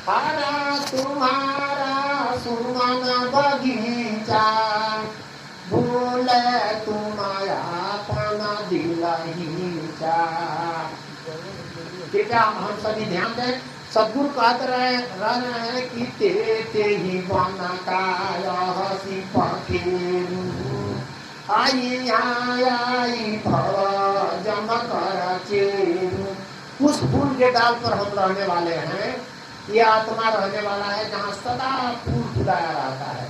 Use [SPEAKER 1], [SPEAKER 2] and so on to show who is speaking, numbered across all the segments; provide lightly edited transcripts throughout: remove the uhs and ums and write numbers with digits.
[SPEAKER 1] हरा तुम्हारा सुमन बगीचा, भूले तुम्हारा अपना दिल हीचा। कृपया हम सभी ध्यान दें। सदगुरु कहते रहे हैं कि ते ही बना का हसी पखेरु, आई आई भव जम कर चेरु। उस फूल के डाल पर हम रहने वाले हैं। ये आत्मा रहने वाला है जहाँ सदा फूल फुलाया रहता है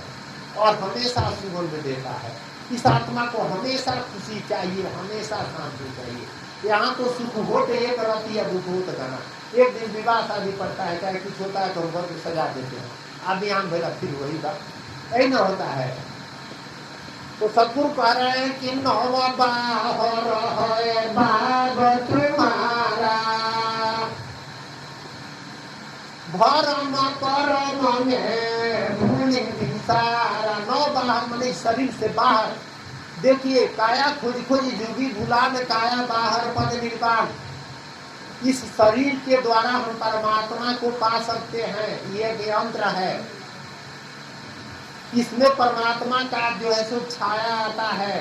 [SPEAKER 1] और हमेशा सुगंध देता है। इस आत्मा को हमेशा खुशी चाहिए, हमेशा शांति चाहिए। यहाँ तो सुख होते एक रहती है, दुख होते गाना। एक दिन विवाह शादी पड़ता है, चाहे कुछ होता है तो हम घर को सजा देते हैं, आदमी आम भेला फिर वही बात यही न होता है। तो सदगुरु कह रहे हैं कि नव बाहर बाग तुम्हारा, भरम करम में भूमि विसारा। नौ बाहर माने शरीर से बाहर। देखिए काया खोज खोज जुगी भूला में काया बाहर पद निर्वाण। इस शरीर के द्वारा हम परमात्मा को पा सकते हैं, ये यंत्र है। इसमें परमात्मा का जो है सो छाया आता है,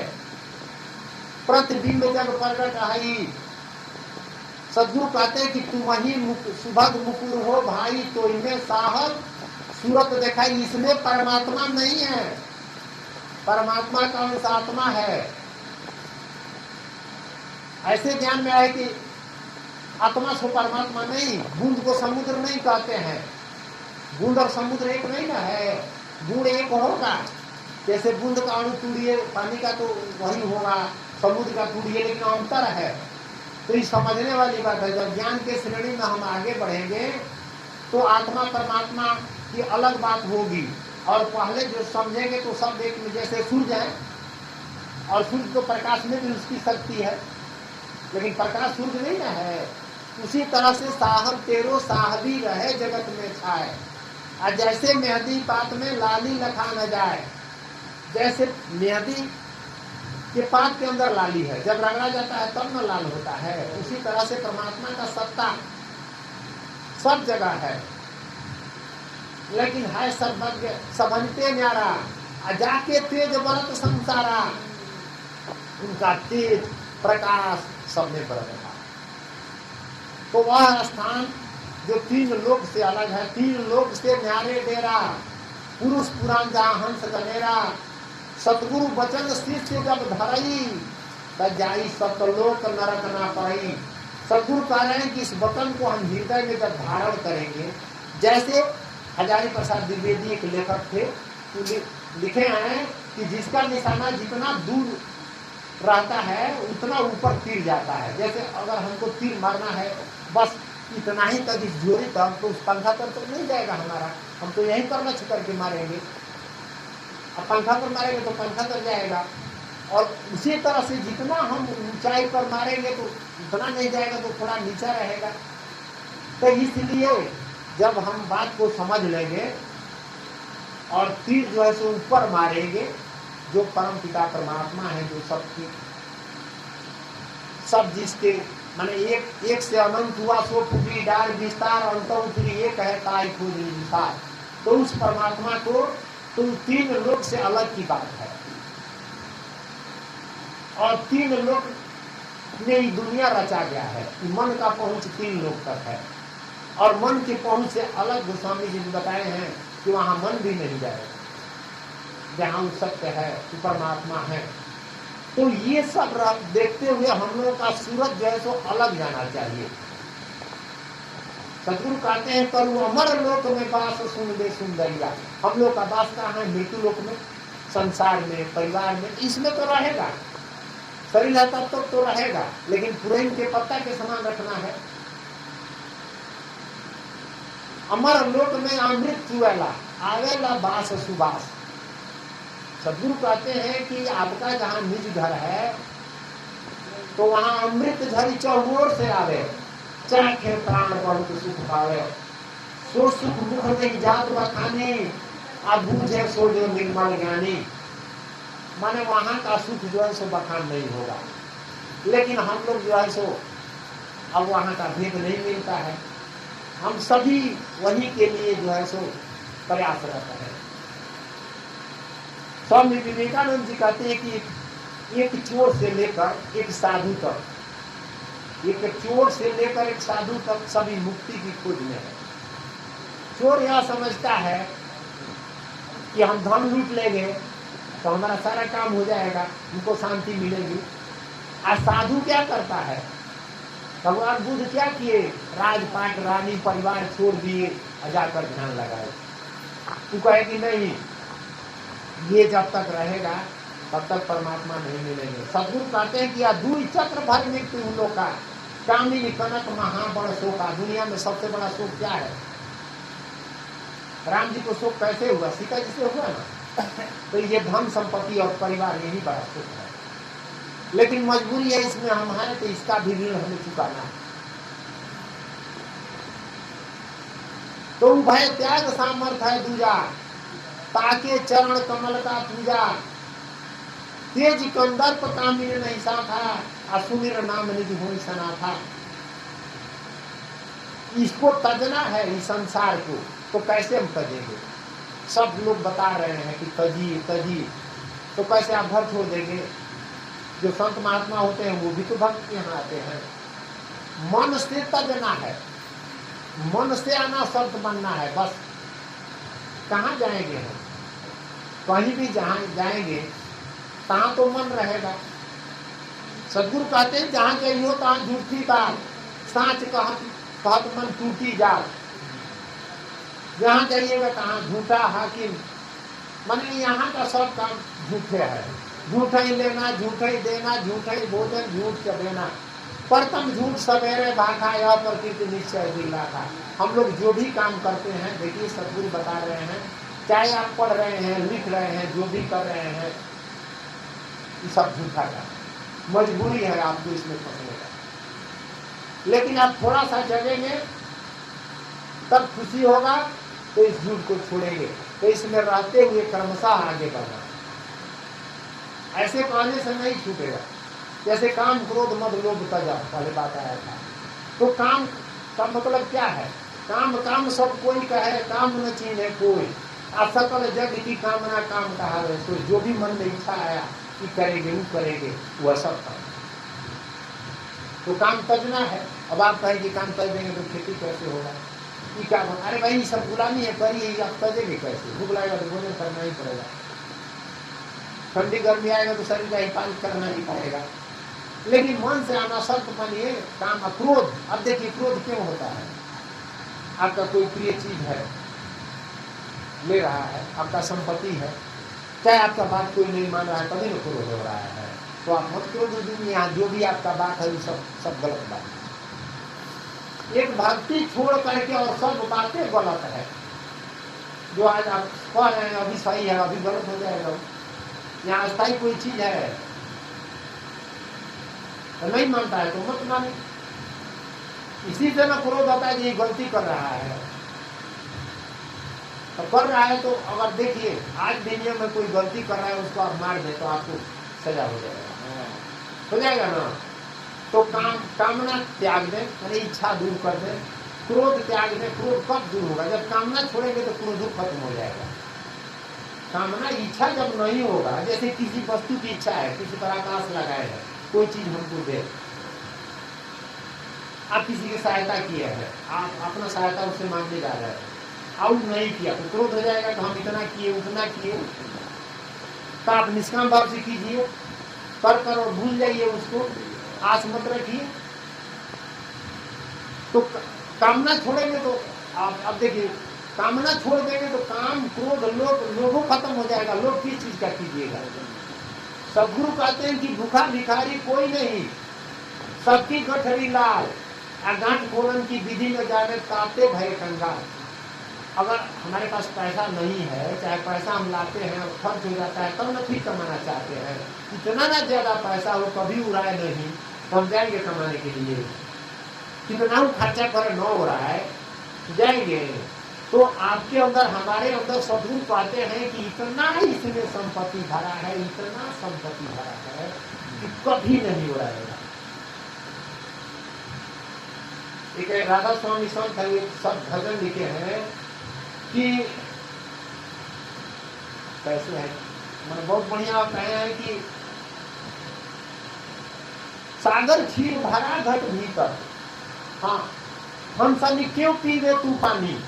[SPEAKER 1] प्रतिबिंब जब प्रकट है। सदगुरु कहते हैं कि तुम वही सुभग मुकुर हो भाई, तो इनमें साहब सूरत दिखाई। इसमें परमात्मा नहीं है, परमात्मा का अंश आत्मा है। ऐसे ज्ञान में आए कि आत्मा सो परमात्मा नहीं। बूंद को समुद्र नहीं कहते हैं, बूंद और समुद्र एक नहीं ना है। बूंद एक होगा, जैसे बूंद का अणु तूड़िए पानी का तो वही होगा, समुद्र का तूड़िए, लेकिन अंतर है। तो ये समझने वाली बात है। जब ज्ञान के श्रेणी में हम आगे बढ़ेंगे तो आत्मा परमात्मा की अलग बात होगी। और पहले जो समझेंगे तो सब एक में, जैसे सूर्य है और सूर्य को प्रकाश में भी उसकी शक्ति है, लेकिन प्रकाश सूर्य नहीं ना है। उसी तरह से साहब तेरो साहबी रहे जगत में छाए। और जैसे मेहंदी पात में लाली लखा न जाए, जैसे मेहंदी के पात के अंदर लाली है, जब रगड़ा जाता है तब न लाल होता है, उसी तरह से परमात्मा का सत्ता सब जगह है, लेकिन है सर्वज्ञ सबंते न्यारा। जाके तेज बरत संसारा, उनका तेज प्रकाश सब में बरत रहा। तो वह स्थान जो तीन लोक से अलग है, तीन लोक से न्यारे डेरा, पुरुष पुराण जहाँ हंस गनेरा। सतगुरु वचन शिष्य जब धरई, तब जाई सतलोक नरक ना पाई। सतगुरु कह रहे हैं कि इस वचन को हम हृदय में जब धारण करेंगे, जैसे हजारी प्रसाद द्विवेदी एक लेखक थे, तो लिखे हैं कि जिसका निशाना जितना दूर रहता है उतना ऊपर तीर जाता है। जैसे अगर हमको तीर मारना है बस इतना ही तक इस जोड़ी तक, तो उस पंखा पर तो नहीं जाएगा हमारा, हम तो यहीं पर लक्ष्य करके मारेंगे। अब पंखा पर मारेंगे तो पंखा तक जाएगा, और उसी तरह से जितना हम ऊंचाई पर मारेंगे तो उतना नहीं जाएगा, तो थोड़ा नीचा रहेगा। तो इसलिए जब हम बात को समझ लेंगे और तीर जो है सो ऊपर मारेंगे, जो परम पिता परमात्मा है, जो सबकी सब जिसके माने एक से अनंत हुआ, सो फूटी डाल विस्तार, अंत उतरी एक है ताई खोज विस्तार। तो उस परमात्मा को तो तीन लोक से अलग की बात है, और तीन लोक में दुनिया रचा गया है। मन का पहुंच तीन लोक तक है, और मन की पहुंच से अलग गोस्वामी जी ने बताए हैं कि वहां मन भी नहीं जाएगा, जहां सत्य है, परमात्मा है। तो ये सब देखते हुए हम लोगों का सूरत जो है सो अलग जाना चाहिए। सतगुरु कहते हैं करू अमर लोक में वास सुन दे सुंदरिया। हम लोग का वास कहाँ है? मृत्यु लोक में, संसार में, परिवार में, इसमें तो रहेगा, शरीर है तब तो रहेगा, लेकिन पुरैन के पत्ता के समान रखना है। अमर लोक में अमृत चुएला, आवेला बास सुबास। सदगुरु कहते हैं कि आपका जहाँ निज घर है तो वहाँ अमृत झरी चौबोर से आवे, चाखे प्राण बहुत सुख पावे। सो सुख मुख में जात बखाने, अब बूझे सो जो निर्मल ज्ञानी। माने वहाँ का सुख जो है सो बखान नहीं होगा, लेकिन हम लोग जो है सो अब वहाँ का भेद नहीं मिलता है। हम सभी वही के लिए जो है सो प्रयासरत है। स्वामी विवेकानंद जी कहते हैं कि एक चोर से लेकर एक साधु तक, एक चोर से लेकर एक साधु तक सभी मुक्ति की खोज में है। चोर यह समझता है कि हम धन लूट लेंगे तो हमारा सारा काम हो जाएगा, हमको शांति मिलेगी। आज साधु क्या करता है? भगवान बुद्ध क्या किए? राजपाट रानी परिवार छोड़ दिए और जाकर ध्यान लगाए। तू कहे कि नहीं, ये जब तक रहेगा तब तक परमात्मा नहीं मिलेंगे। सदगुरु कहते हैं कि यह दुई चक्र भर मृत्यु लोग का कामिनी कनक महाबड़ शोका। दुनिया में सबसे बड़ा शोक क्या है? राम जी को शोक कैसे हुआ? सीता जी से हुआ ना। तो ये धन संपत्ति और परिवार यही बड़ा शोक है। लेकिन मजबूरी है इसमें हमारे, तो इसका भी ऋण हमें चुकाना है। तो भय त्याग सामर्थ है दूजा, ताके चरण कमल का पूजा। तेज कंदर्प कामिनी नहीं सा था, असुमिर नाम निधि होई सना था। इसको तजना है इस संसार को, तो कैसे हम तजेंगे? सब लोग बता रहे हैं कि तजिए तजिए, तो कैसे आप घर छोड़ देंगे? जो संत महात्मा होते हैं वो भी तो भक्त के यहाँ आते हैं। मन से तजना है, मन से आना संत बनना है बस। कहाँ जाएंगे हम? कहीं भी जहाँ जाएंगे तहाँ तो मन रहेगा। सदगुरु कहते हैं जहाँ जाइयो तहाँ झूठी बात, साँच कहत मन टूटी जात। जहाँ जाइएगा तहाँ झूठा हाकिम, माने यहाँ का सब काम झूठे है। झूठा ही लेना, झूठा ही देना, झूठा ही भोजन, झूठ के देना। प्रथम झूठ सवेरे भाखा, यह प्रकृति निश्चय दिला था। हम लोग जो भी काम करते हैं, देखिए सदगुरु बता रहे हैं, चाहे आप पढ़ रहे हैं, लिख रहे हैं, जो भी कर रहे हैं, ये सब झूठा का मजबूरी है आपको इसमें फंसने का। लेकिन आप थोड़ा सा जगेंगे तब खुशी होगा, तो इस झूठ को छोड़ेंगे। तो इसमें रहते हुए क्रमशः आगे बढ़ना। ऐसे कहने से नहीं छूटेगा। जैसे काम क्रोध मद लोभ तजा, पहले बात आया था। तो काम का मतलब क्या है? काम काम सब कोई कहे, काम न चीने कोई। आप सकल जग की कामना काम कहा है। तो जो भी मन में इच्छा आया कि करेंगे वो करेंगे, वह सब काम। तो काम तजना है। अब आप कहें कि काम तज देंगे तो खेती कैसे होगा? ये क्या? अरे भाई सब गुलामी है, करिए, आप तजेंगे कैसे? भूख लगेगा तो भोजन करना ही पड़ेगा। ठंडी गर्मी आएगा तो शरीर का हिफाजत करना ही पड़ेगा। लेकिन मन से आना संत बनिए। काम क्रोध, अब देखिए क्रोध क्यों होता है? आपका कोई प्रिय चीज है, ले रहा है, आपका संपत्ति है, चाहे आपका बात कोई नहीं मान रहा है, तभी न क्रोध हो रहा है। तो आप मत क्रोध दुनिया, जो भी आपका बात है वो सब गलत बात है। एक भक्ति छोड़ करके और सब बातें गलत है। जो आज आप कह रहे हैं अभी सही है, अभी गलत हो जाएगा। यहाँ अस्थायी कोई चीज है तो नहीं मानता है तो मत माने। इसी से ना क्रोध होता है कि ये गलती कर रहा है, तो कर रहा है। तो अगर देखिए आज दुनिया में कोई गलती कर रहा है, उसको आप मार दे तो आपको सजा हो जाएगा ना। तो कामना त्याग दे, यानी इच्छा दूर कर दे। क्रोध त्याग दे। क्रोध कब दूर होगा? जब कामना छोड़ेंगे तो क्रोध खत्म हो जाएगा। कामना इच्छा जब नहीं होगा, जैसे किसी वस्तु की इच्छा है, किसी पर आकाश लगाए है, कोई चीज हमको दे, आप किसी की सहायता किया है, आप अपना सहायता उससे मांगने जा रहे हैं, आउट नहीं किया तो क्रोध हो जाएगा कि हम इतना किए उतना किए। तो आप निष्काम भाव से कीजिए, कर और भूल जाइए उसको, आस मत रखिए। तो कामना छोड़ेंगे तो आप देखिए, कामना छोड़ देंगे तो काम क्रोध लोभो खत्म हो जाएगा। लोभ किस चीज का कीजिएगा? सदगुरु कहते हैं कि भूखा भिखारी कोई नहीं, सबकी गठरी लाल। गांठ खोलन की विधि में जाने काते भय कंगाल। अगर हमारे पास पैसा नहीं है, चाहे पैसा हम लाते हैं और खर्च हो जाता है, तब न फिर कमाना चाहते हैं। इतना ना ज्यादा पैसा हो, कभी उड़ाए नहीं, तो हम जाएंगे कमाने के लिए। कितना खर्चा करे न हो रहा है, जाएंगे। तो आपके अंदर, हमारे अंदर सदगुरु पाते हैं कि इतना इसमें संपत्ति भरा है, इतना संपत्ति भरा है कि कभी नहीं उड़ाएगा। एक राधा स्वामी संत है, सब भजन लिखे हैं कि कैसे है, मैंने बहुत बढ़िया कहे हैं कि सागर क्षीर भरा घट भीतर, हाँ हम सभी क्यों पीवे तू पानी,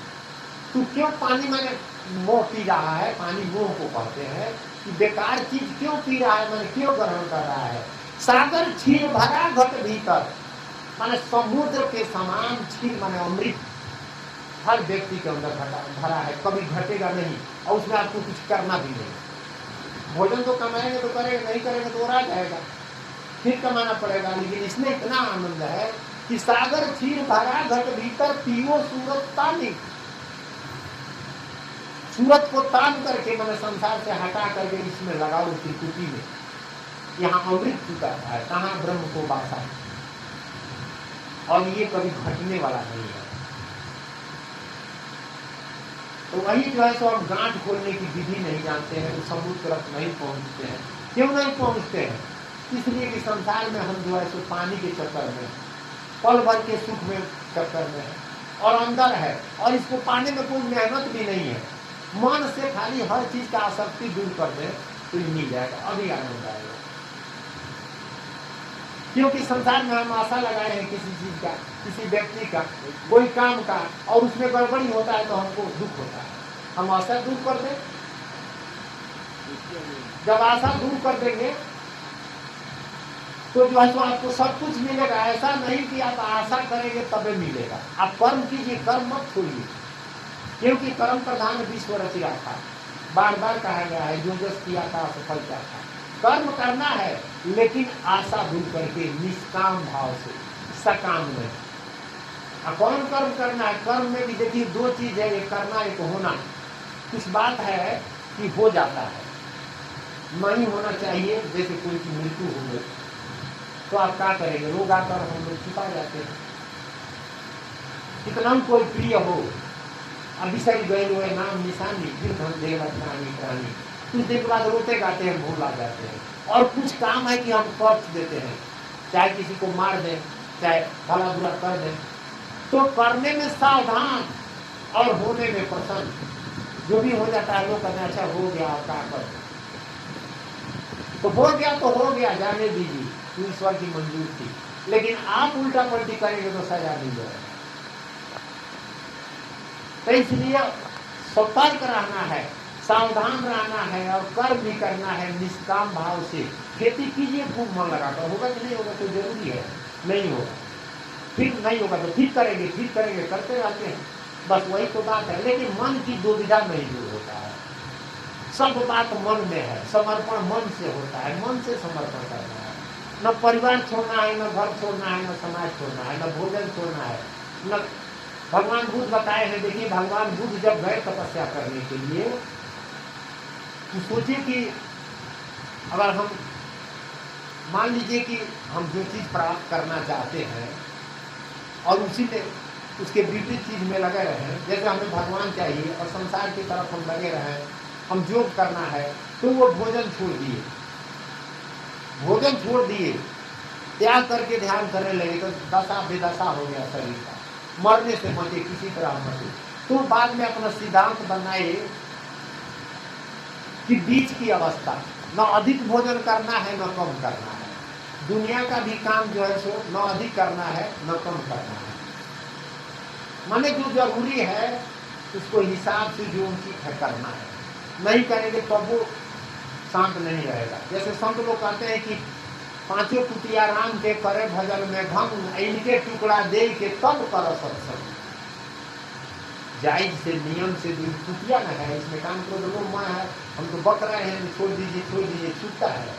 [SPEAKER 1] तू क्यों पानी, मैंने मोह पी रहा है, पानी मोह को कहते हैं कि बेकार चीज क्यों पी रहा है, मैंने क्यों ग्रहण कर रहा है। सागर क्षीर भरा घट भीतर, माने समुद्र के समान क्षीर माने अमृत हर व्यक्ति के अंदर भरा है, कभी घटेगा नहीं और उसमें आपको कुछ करना भी नहीं। भोजन तो कमाएंगे तो करेंगे, नहीं करेंगे तो रह जाएगा, फिर कमाना पड़ेगा। लेकिन इसमें इतना आनंद है कि सागर क्षीर भरा घट भीतर पियो सूरत तानी, सूरत को तान करके मैंने संसार से हटा करके इसमें लगाओ त्रिकुटी में, यहाँ अमृत चुका है, कहाँ ब्रह्म को बासा है, और ये कभी घटने वाला नहीं है। तो वही जो है सो हम गांठ खोलने की विधि नहीं जानते हैं, तो समुद्र तरफ नहीं पहुंचते हैं। क्यों नहीं पहुंचते हैं? इसलिए कि संसार में हम जो है सो पानी के चक्कर में, पल भर के सुख में चक्कर में है और अंदर है, और इसको पाने में कोई मेहनत भी नहीं है। मन से खाली हर चीज का आसक्ति दूर कर दे तो ये मिल जाएगा, अभी आनंद आएगा। क्योंकि संसार में हम आशा लगाए हैं किसी चीज का, किसी व्यक्ति का, कोई काम का, और उसमें गड़बड़ी होता है तो हमको दुख होता है। हम आशा दूर कर दें, जब आशा दूर कर देंगे तो जो है तो आपको सब कुछ मिलेगा। ऐसा नहीं कि आप आशा करेंगे तबे मिलेगा। आप कर्म कीजिए, कर्म मत छोड़िए, क्योंकि कर्म प्रधान विश्व रचिया था, बार बार कहा गया है, जो जस किया था सफल क्या था। कर्म करना है लेकिन आशा दूर करके, निष्काम भाव से, सकाम नहीं। कौन कर्म करना है? कर्म में भी देखिए दो चीज है, एक करना एक होना। कुछ बात है कि हो जाता है, नहीं होना चाहिए, जैसे कोई की मृत्यु हो गई तो आप क्या करेंगे? रोग आकर हम लोग छिपा जाते हैं। कितना कोई प्रिय हो, अभी सही गए हुए नाम निशानी, फिर हम देगा प्राणी प्राणी, कुछ देर के बाद रोते गाते हैं, भूल आ जाते हैं। और कुछ काम है कि हम खर्च देते हैं, चाहे किसी को मार दें, चाहे भला बुरा कर दें, तो करने में सावधान और होने में प्रसन्न। जो भी हो जाता है लोग कहते हैं अच्छा हो गया, और क्या कर, तो हो गया तो हो गया, जाने दीजिए, ईश्वर की मंजूर थी। लेकिन आप उल्टा पलटी करेंगे तो सजा नहीं जाएगा। तो इसलिए सतर्क रहना है, सावधान रहना है, और कर्म भी करना है निष्काम भाव से। खेती कीजिए खूब मन लगाकर, होगा कि नहीं होगा तो जरूरी है, नहीं होगा फिर नहीं होगा तो ठीक करेंगे, ठीक करेंगे, करते रहते हैं, बस वही तो बात है। लेकिन मन की दुविधा नहीं दूर होता है, सब बात मन में है। समर्पण मन से होता है, मन से समर्पण करना है। न परिवार छोड़ना है, न घर छोड़ना है, न समाज छोड़ना है, न भोजन छोड़ना है, न भगवान बुद्ध बताए हैं। देखिए भगवान बुद्ध जब गए तपस्या करने के लिए, तो सोचिए कि अगर हम मान लीजिए कि हम जो चीज प्राप्त करना चाहते हैं और उसी में उसके विपरीत चीज में लगे रहे, जैसे हमें भगवान चाहिए और संसार की तरफ हम लगे रहे, हम योग करना है, तो वो भोजन छोड़ दिए, भोजन छोड़ दिए, त्याग करके ध्यान करने लगे, तो दशा बेदशा हो गया शरीर का, मरने से बचे, किसी तरह बचे। तो बाद में अपना सिद्धांत बनाए कि बीच की अवस्था, न अधिक भोजन करना है न कम करना है। दुनिया का भी काम जो है सो न अधिक करना है न कम करना है। माने जो जरूरी है उसको हिसाब से जो उचित है करना है, नहीं करेंगे तो वो शांत नहीं रहेगा। जैसे संत लोग कहते हैं कि पांचों कुटिया राम के करे भजन में भंग, इनके टुकड़ा दे के तब कर सत्संग। जायज से नियम से कुटिया न है, इसमें काम करो तो लोग है, हम तो बक रहे हैं, छोड़ दीजिए, छूटता है।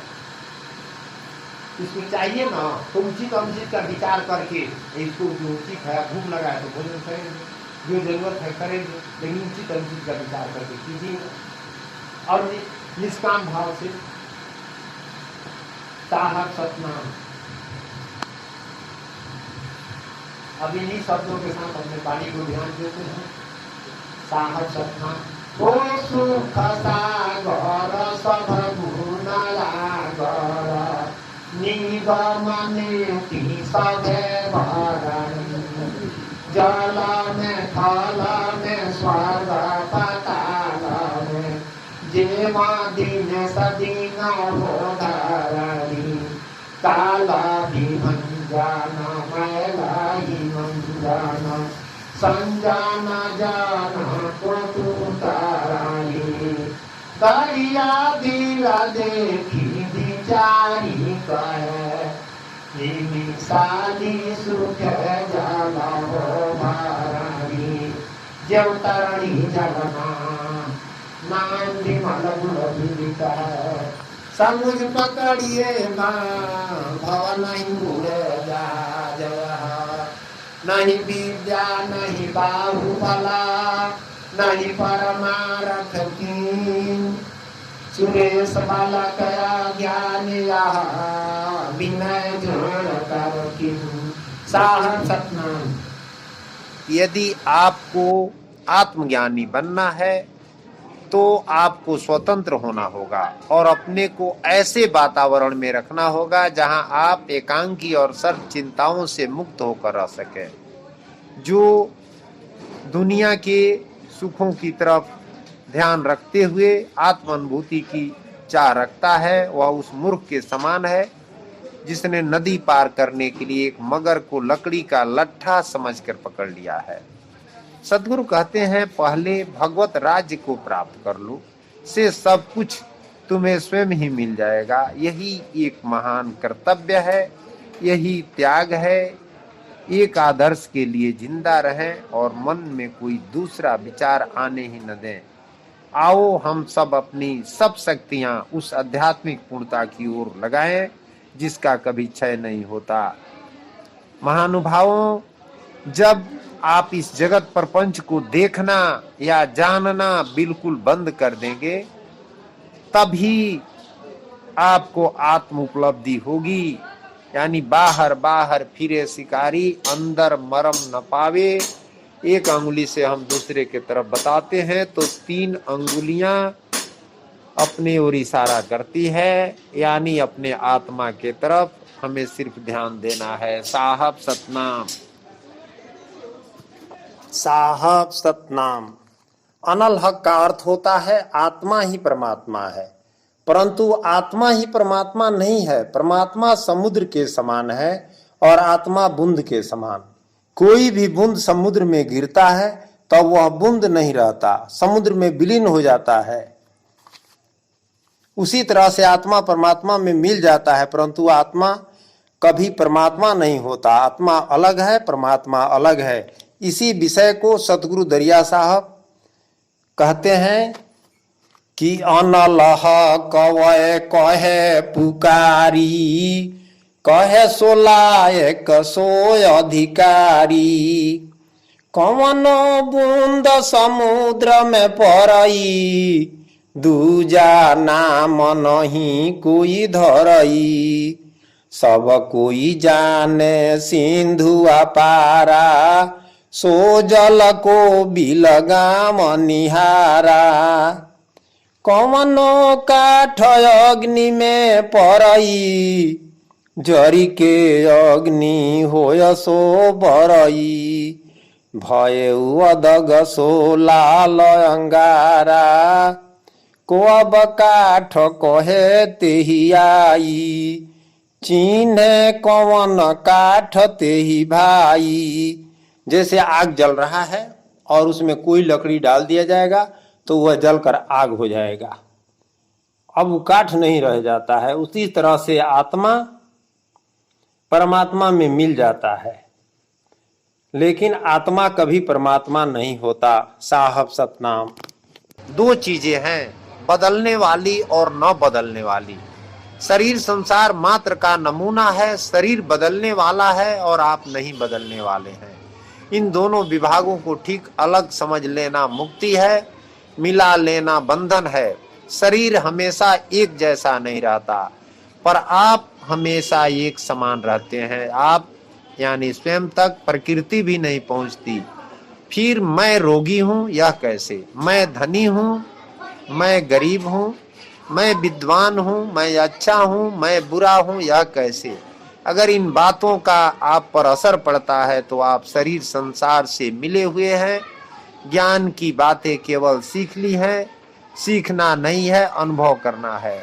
[SPEAKER 1] इसको चाहिए ना तो उचित अनुचित का विचार करके, इसको जो उचित है भूख लगा है तो भोजन करेंगे, जो जरूरत है करेंगे, लेकिन उचित अनुचित का विचार करके कीजिए और निष्काम भाव से। साहब सतनाम, अब इन्हीं शब्दों के साथ अपने वाणी को ध्यान देते हैं। साहब सतनाम ओ सुख सागर सब गुण लागर, निगम नीति सदे भरण, दिन सदीन हो धारणी, काला भी जाना मैला ही जाना, संजाना जाना तो तू ताराई, दरिया दिला देखी बिचारी कहे, साली सुख जाला हो माराणी, जेवतारणी जगना नाम विमल गुण है, समुझ पकड़िए माँ भव नहीं उड़े जा नहीं विद्या नहीं बाहुबला नहीं परमारथ की, सुरेश बालक ज्ञान विनय जोड़ कर की साहब सतनाम। यदि आपको आत्मज्ञानी बनना है तो आपको स्वतंत्र होना होगा और अपने को ऐसे वातावरण में रखना होगा जहां आप एकांकी और सर्व चिंताओं से मुक्त होकर रह सके। जो दुनिया के सुखों की तरफ ध्यान रखते हुए आत्म अनुभूति की चाह रखता है वह उस मूर्ख के समान है जिसने नदी पार करने के लिए एक मगर को लकड़ी का लट्ठा समझकर पकड़ लिया है। सदगुरु कहते हैं पहले भगवत राज्य को प्राप्त कर लो, से सब कुछ तुम्हें स्वयं ही मिल जाएगा। यही एक महान कर्तव्य है, यही त्याग है। एक आदर्श के लिए जिंदा रहें और मन में कोई दूसरा विचार आने ही न दें। आओ हम सब अपनी सब शक्तियां उस आध्यात्मिक पूर्णता की ओर लगाएं जिसका कभी क्षय नहीं होता। महानुभावों, जब आप इस जगत प्रपंच को देखना या जानना बिल्कुल बंद कर देंगे तभी आपको आत्म उपलब्धि होगी। यानी बाहर बाहर फिरे शिकारी अंदर मरम न पावे। एक अंगुली से हम दूसरे के तरफ बताते हैं तो 3 अंगुलियां अपने ओर इशारा करती है, यानी अपने आत्मा के तरफ हमें सिर्फ ध्यान देना है। साहब सतनाम, साहब सतनाम। अनल हक का अर्थ होता है आत्मा ही परमात्मा है, परंतु आत्मा ही परमात्मा नहीं है। परमात्मा समुद्र के समान है और आत्मा बूंद के समान। कोई भी बूंद समुद्र में गिरता है तब वह बूंद नहीं रहता, समुद्र में विलीन हो जाता है। उसी तरह से आत्मा परमात्मा में मिल जाता है, परंतु आत्मा कभी परमात्मा नहीं होता। आत्मा अलग है, परमात्मा अलग है। इसी विषय को सतगुरु दरिया साहब कहते हैं कि अनलह कवय कहे पुकारी, कहे सोलायक सोय अधिकारी। कवन बूंद समुद्र में पड़ई, दूजा नाम नहीं कोई धरई। सब कोई जाने सिंधु अपारा, सो जल को बिलगाम निहारा। कवनो काठ अग्नि में पड़ई, जरी के अग्नि होय सो बरई। भय अदग सो लाल अंगारा, को अब काठ कहे तेही आई। चिन्हे कवन काठ तेही भाई। जैसे आग जल रहा है और उसमें कोई लकड़ी डाल दिया जाएगा तो वह जलकर आग हो जाएगा, अब वो काठ नहीं रह जाता है। उसी तरह से आत्मा परमात्मा में मिल जाता है, लेकिन आत्मा कभी परमात्मा नहीं होता। साहब सतनाम। 2 चीजें हैं, बदलने वाली और न बदलने वाली। शरीर संसार मात्र का नमूना है, शरीर बदलने वाला है और आप नहीं बदलने वाले हैं। इन दोनों विभागों को ठीक अलग समझ लेना मुक्ति है, मिला लेना बंधन है। शरीर हमेशा एक जैसा नहीं रहता, पर आप हमेशा एक समान रहते हैं। आप यानी स्वयं तक प्रकृति भी नहीं पहुंचती। फिर मैं रोगी हूं यह कैसे, मैं धनी हूं, मैं गरीब हूं, मैं विद्वान हूं, मैं अच्छा हूं, मैं बुरा हूं यह कैसे। अगर इन बातों का आप पर असर पड़ता है तो आप शरीर संसार से मिले हुए हैं, ज्ञान की बातें केवल सीख ली हैं, सीखना नहीं है, अनुभव करना है।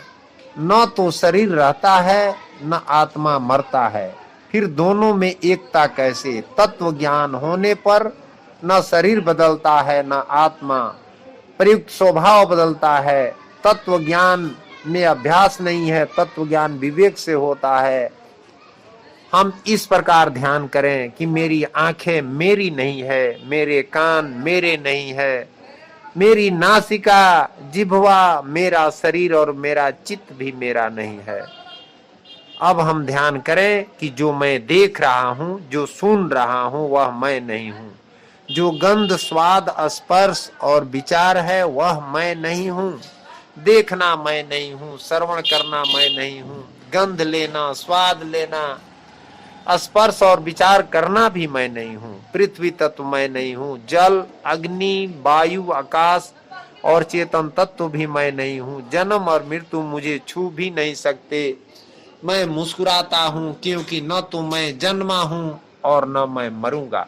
[SPEAKER 1] न तो शरीर रहता है न आत्मा मरता है, फिर दोनों में एकता कैसे? तत्व ज्ञान होने पर न शरीर बदलता है न आत्मा, प्रयुक्त स्वभाव बदलता है। तत्व ज्ञान में अभ्यास नहीं है, तत्व ज्ञान विवेक से होता है। हम इस प्रकार ध्यान करें कि मेरी आंखें मेरी नहीं है, मेरे कान मेरे नहीं है, मेरी नासिका जिह्वा मेरा शरीर और मेरा चित्त भी मेरा नहीं है। अब हम ध्यान करें कि जो मैं देख रहा हूं, जो सुन रहा हूं, वह मैं नहीं हूं। जो गंध स्वाद स्पर्श और विचार है वह मैं नहीं हूं। देखना मैं नहीं हूं, श्रवण करना मैं नहीं हूं, गंध लेना, स्वाद लेना, स्पर्श और विचार करना भी मैं नहीं हूं। पृथ्वी तत्व मैं नहीं हूं, जल अग्नि वायु आकाश और चेतन तत्व भी मैं नहीं हूं। जन्म और मृत्यु मुझे छू भी नहीं सकते। मैं मुस्कुराता हूं क्योंकि न तो मैं जन्मा हूं और न मैं मरूंगा।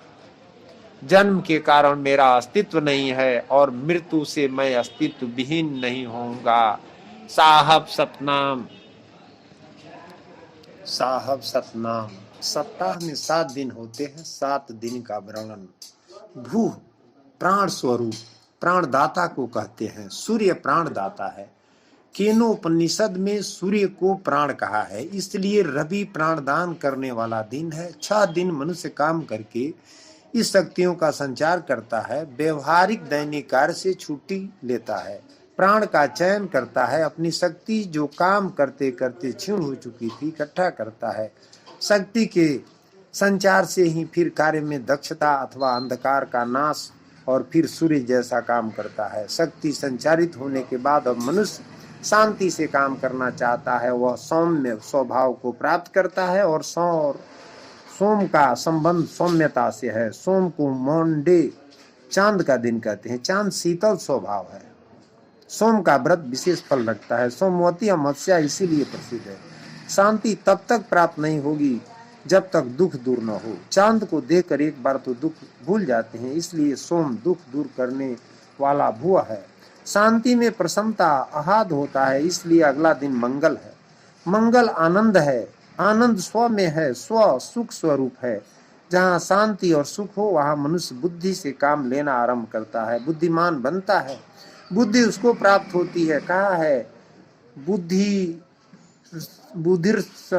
[SPEAKER 1] जन्म के कारण मेरा अस्तित्व नहीं है और मृत्यु से मैं अस्तित्व विहीन नहीं होऊंगा। साहब सतनाम, साहब सतनाम। सप्ताह में 7 दिन होते हैं, 7 दिन का वर्णन। भू प्राण स्वरूप, प्राणदाता को कहते हैं। सूर्य प्राणदाता है। केनोपनिषद में सूर्य को प्राण कहा है, इसलिए रवि प्राणदान करने वाला दिन है। 6 दिन मनुष्य काम करके इस शक्तियों का संचार करता है। व्यवहारिक दैनिक कार्य से छुट्टी लेता है, प्राण का चयन करता है। अपनी शक्ति जो काम करते करते क्षीण हो चुकी थी इकट्ठा करता है। शक्ति के संचार से ही फिर कार्य में दक्षता अथवा अंधकार का नाश और फिर सूर्य जैसा काम करता है। शक्ति संचारित होने के बाद अब मनुष्य शांति से काम करना चाहता है। वह सौम्य स्वभाव को प्राप्त करता है और सोम का संबंध सौम्यता से है। सोम को मॉन्डे चांद का दिन कहते हैं। चांद शीतल स्वभाव है। सोम का व्रत विशेष फल रखता है। सोमवती अमावस्या इसीलिए प्रसिद्ध है। शांति तब तक प्राप्त नहीं होगी जब तक दुख दूर न हो। चांद को देखकर एक बार तो दुख भूल जाते हैं, इसलिए सोम दुख दूर करने वाला भुआ है। शांति में प्रसन्नता आह्लाद होता है, इसलिए अगला दिन मंगल है। मंगल आनंद है। आनंद स्व में है, स्व सुख स्वरूप है। जहाँ शांति और सुख हो वहाँ मनुष्य बुद्धि से काम लेना आरंभ करता है, बुद्धिमान बनता है। बुद्धि उसको प्राप्त होती है। कहा है बुद्धिर्च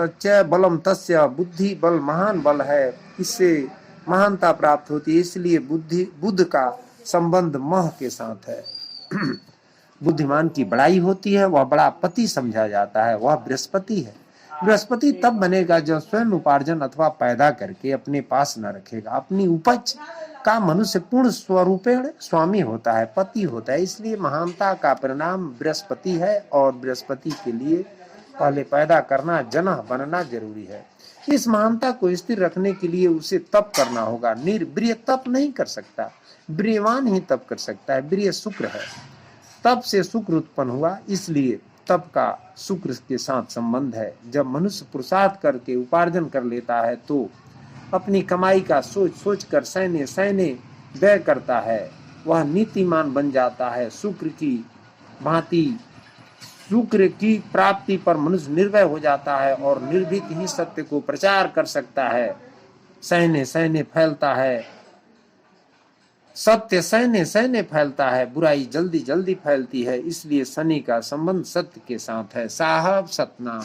[SPEAKER 1] बलम तस्य, बुद्धि बल महान बल है, इससे महानता प्राप्त होती है। इसलिए बुद्ध का संबंध मह के साथ है। बुद्धिमान की बड़ाई होती है, वह बड़ा पति समझा जाता है, वह बृहस्पति है। बृहस्पति तब बनेगा जब स्वयं उपार्जन अथवा पैदा करके अपने पास न रखेगा। अपनी उपज का मनुष्य पूर्ण स्वरूपेण स्वामी होता है, पति होता है। इसलिए महानता का परिणाम बृहस्पति है और बृहस्पति के लिए पहले पैदा करना, जना बनना जरूरी है। इस महानता को स्थिर रखने के लिए उसे तप करना होगा। निर्ब्रिय तप नहीं कर सकता, ब्रियवान ही तप कर सकता है। ब्रिय शुक्र है, तप से शुक्र उत्पन्न हुआ, इसलिए तप का शुक्र के साथ संबंध है। जब मनुष्य पुरुषार्थ करके उपार्जन कर लेता है तो अपनी कमाई का सोच सोच कर सैन्य व्यय करता है, वह नीतिमान बन जाता है। शुक्र की भांति शुक्र की प्राप्ति पर मनुष्य निर्भय हो जाता है और निर्भीक ही सत्य को प्रचार कर सकता है। सैन्य फैलता है, सत्य सैन्य फैलता है, बुराई जल्दी जल्दी फैलती है। इसलिए शनि का संबंध सत्य के साथ है। साहब सतनाम।